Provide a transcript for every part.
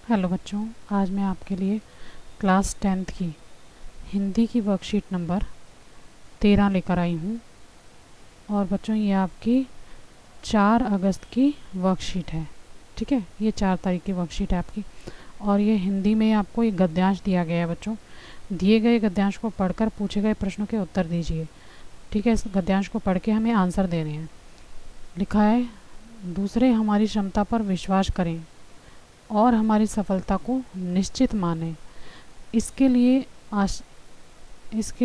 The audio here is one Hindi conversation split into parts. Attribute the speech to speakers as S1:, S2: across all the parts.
S1: हेलो बच्चों, आज मैं आपके लिए क्लास 10th की हिंदी की वर्कशीट नंबर 13 लेकर आई हूँ। और बच्चों, ये आपकी 4 अगस्त की वर्कशीट है। ठीक है, ये 4 तारीख की वर्कशीट है आपकी। और ये हिंदी में आपको एक गद्यांश दिया गया है बच्चों। दिए गए गद्यांश को पढ़कर पूछे गए प्रश्नों के उत्तर दीजिए। ठीक है, इस गद्यांश को पढ़ के हमें आंसर देने हैं। लिखा है, दूसरे हमारी क्षमता पर विश्वास करें और हमारी सफलता को निश्चित मानें। इसके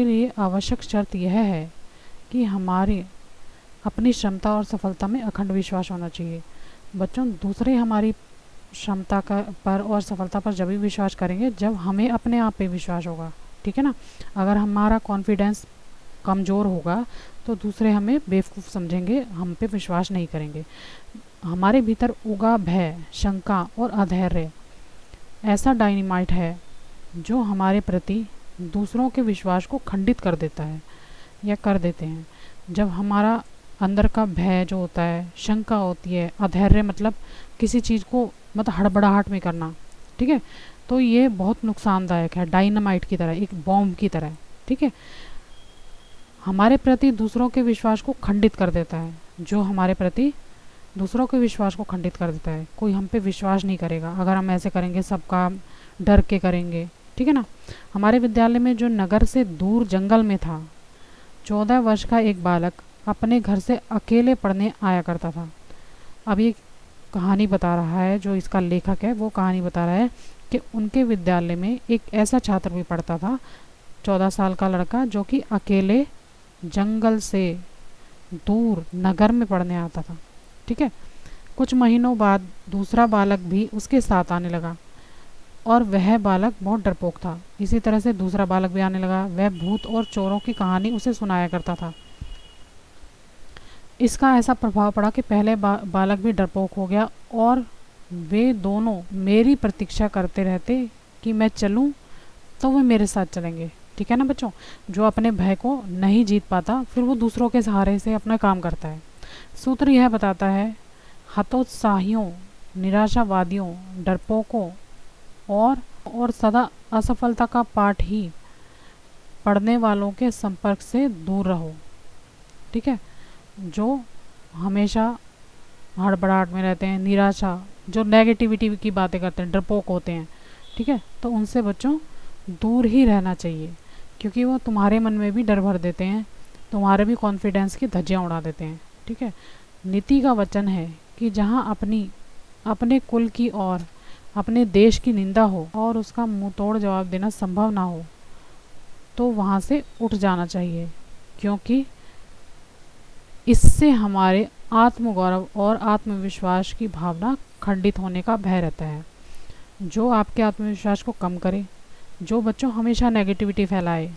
S1: लिए आवश्यक शर्त यह है कि हमारी अपनी क्षमता और सफलता में अखंड विश्वास होना चाहिए। बच्चों, दूसरे हमारी क्षमता का पर और सफलता पर जब भी विश्वास करेंगे जब हमें अपने आप पे विश्वास होगा। ठीक है ना। अगर हमारा कॉन्फिडेंस कमज़ोर होगा तो दूसरे हमें बेवकूफ़ समझेंगे, हम पे विश्वास नहीं करेंगे। हमारे भीतर उगा भय, शंका और अधैर्य ऐसा डायनामाइट है जो हमारे प्रति दूसरों के विश्वास को खंडित कर देता है या कर देते हैं। जब हमारा अंदर का भय जो होता है, शंका होती है, अधैर्य मतलब किसी चीज़ को मतलब हड़बड़ाहट में करना, ठीक है, तो ये बहुत नुकसानदायक है, डायनामाइट की तरह, एक बॉम्ब की तरह। ठीक है, हमारे प्रति दूसरों के विश्वास को खंडित कर देता है। जो हमारे प्रति दूसरों के विश्वास को खंडित कर देता है, कोई हम पे विश्वास नहीं करेगा अगर हम ऐसे करेंगे, सब काम डर के करेंगे। ठीक है ना। हमारे विद्यालय में जो नगर से दूर जंगल में था, 14 वर्ष का एक बालक अपने घर से अकेले पढ़ने आया करता था। अब ये कहानी बता रहा है, जो इसका लेखक है वो कहानी बता रहा है कि उनके विद्यालय में एक ऐसा छात्र भी पढ़ता था, 14 साल का लड़का, जो कि अकेले जंगल से दूर नगर में पढ़ने आता था। ठीक है, कुछ महीनों बाद दूसरा बालक भी उसके साथ आने लगा और वह बालक बहुत डरपोक था। इसी तरह से दूसरा बालक भी आने लगा। वह भूत और चोरों की कहानी उसे सुनाया करता था। इसका ऐसा प्रभाव पड़ा कि पहले बालक भी डरपोक हो गया और वे दोनों मेरी प्रतीक्षा करते रहते कि मैं चलूं तो वे मेरे साथ चलेंगे। ठीक है ना बच्चों, जो अपने भय को नहीं जीत पाता फिर वो दूसरों के सहारे से अपना काम करता है। सूत्र यह बताता है, हतोत्साहियों, निराशावादियों, डरपोकों और सदा असफलता का पाठ ही पढ़ने वालों के संपर्क से दूर रहो। ठीक है, जो हमेशा हड़बड़ाहट में रहते हैं, निराशा, जो नेगेटिविटी की बातें करते हैं, डरपोक होते हैं, ठीक है, तो उनसे बच्चों दूर ही रहना चाहिए, क्योंकि वो तुम्हारे मन में भी डर भर देते हैं, तुम्हारे भी कॉन्फिडेंस की धज्जियाँ उड़ा देते हैं। ठीक है, नीति का वचन है कि जहाँ अपने कुल की और अपने देश की निंदा हो और उसका मुंह तोड़ जवाब देना संभव ना हो तो वहाँ से उठ जाना चाहिए, क्योंकि इससे हमारे आत्मगौरव और आत्मविश्वास की भावना खंडित होने का भय रहता है। जो आपके आत्मविश्वास को कम करे, जो बच्चों हमेशा नेगेटिविटी फैलाए,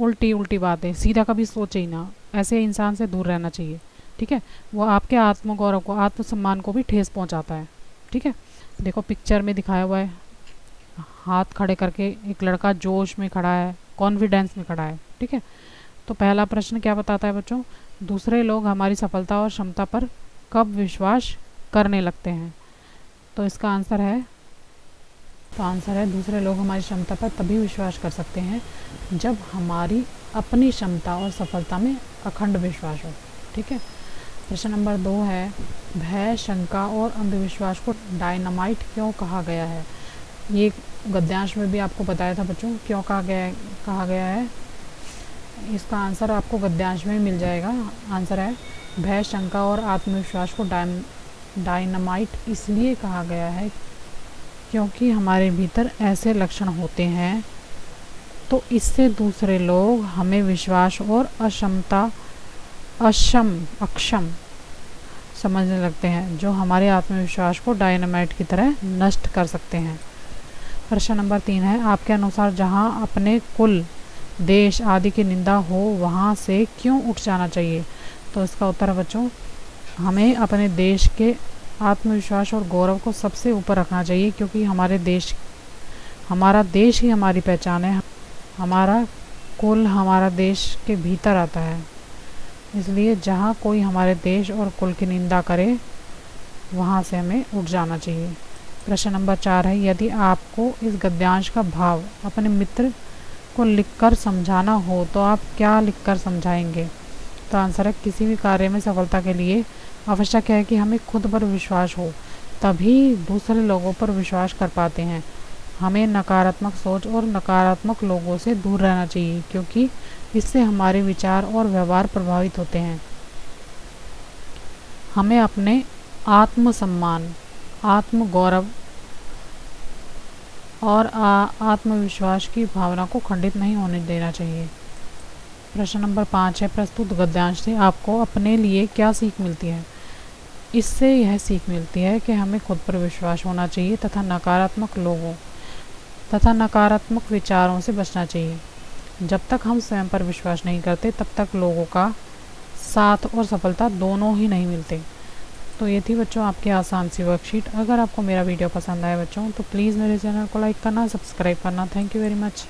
S1: उल्टी बातें, सीधा कभी सोचे ही ना, ऐसे इंसान से दूर रहना चाहिए। ठीक है, वो आपके आत्मगौरव को, आत्मसम्मान को भी ठेस पहुंचाता है। ठीक है, देखो पिक्चर में दिखाया हुआ है, हाथ खड़े करके एक लड़का जोश में खड़ा है, कॉन्फिडेंस में खड़ा है। ठीक है, तो पहला प्रश्न क्या बताता है बच्चों, दूसरे लोग हमारी सफलता और क्षमता पर कब विश्वास करने लगते हैं। तो इसका आंसर है दूसरे लोग हमारी क्षमता पर तभी विश्वास कर सकते हैं जब हमारी अपनी क्षमता और सफलता में अखंड विश्वास हो। ठीक है, प्रश्न नंबर 2 है, भय, शंका और अंधविश्वास को डायनामाइट क्यों कहा गया है। ये गद्यांश में भी आपको बताया था बच्चों क्यों कहा गया है। इसका आंसर आपको गद्यांश में मिल जाएगा। आंसर है, भय, शंका और आत्मविश्वास को डायनामाइट इसलिए कहा गया है क्योंकि हमारे भीतर ऐसे लक्षण होते हैं तो इससे दूसरे लोग हमें विश्वास और अक्षम समझने लगते हैं, जो हमारे आत्मविश्वास को डायनामाइट की तरह नष्ट कर सकते हैं। प्रश्न नंबर 3 है, आपके अनुसार जहां अपने कुल, देश आदि की निंदा हो वहां से क्यों उठ जाना चाहिए। तो इसका उत्तर है बच्चों, हमें अपने देश के आत्मविश्वास और गौरव को सबसे ऊपर रखना चाहिए, क्योंकि हमारा देश ही हमारी पहचान है। हमारा कुल हमारा देश के भीतर आता है, इसलिए जहाँ कोई हमारे देश और कुल की निंदा करे वहाँ से हमें उठ जाना चाहिए। प्रश्न नंबर 4 है, यदि आपको इस गद्यांश का भाव अपने मित्र को लिखकर समझाना हो तो आप क्या लिखकर समझाएंगे? तो आंसर है, किसी भी कार्य में सफलता के लिए आवश्यक है कि हमें खुद पर विश्वास हो, तभी दूसरे लोगों पर विश्वास कर पाते हैं। हमें नकारात्मक सोच और नकारात्मक लोगों से दूर रहना चाहिए, क्योंकि इससे हमारे विचार और व्यवहार प्रभावित होते हैं। हमें अपने आत्मसम्मान, आत्मगौरव और आत्मविश्वास की भावना को खंडित नहीं होने देना चाहिए। प्रश्न नंबर 5 है, प्रस्तुत गद्यांश से आपको अपने लिए क्या सीख मिलती है? इससे यह सीख मिलती है कि हमें खुद पर विश्वास होना चाहिए तथा नकारात्मक लोगों तथा नकारात्मक विचारों से बचना चाहिए। जब तक हम स्वयं पर विश्वास नहीं करते तब तक लोगों का साथ और सफलता दोनों ही नहीं मिलते। तो ये थी बच्चों आपकी आसान सी वर्कशीट। अगर आपको मेरा वीडियो पसंद आया बच्चों तो प्लीज़ मेरे चैनल को लाइक करना, सब्सक्राइब करना। Thank you very much.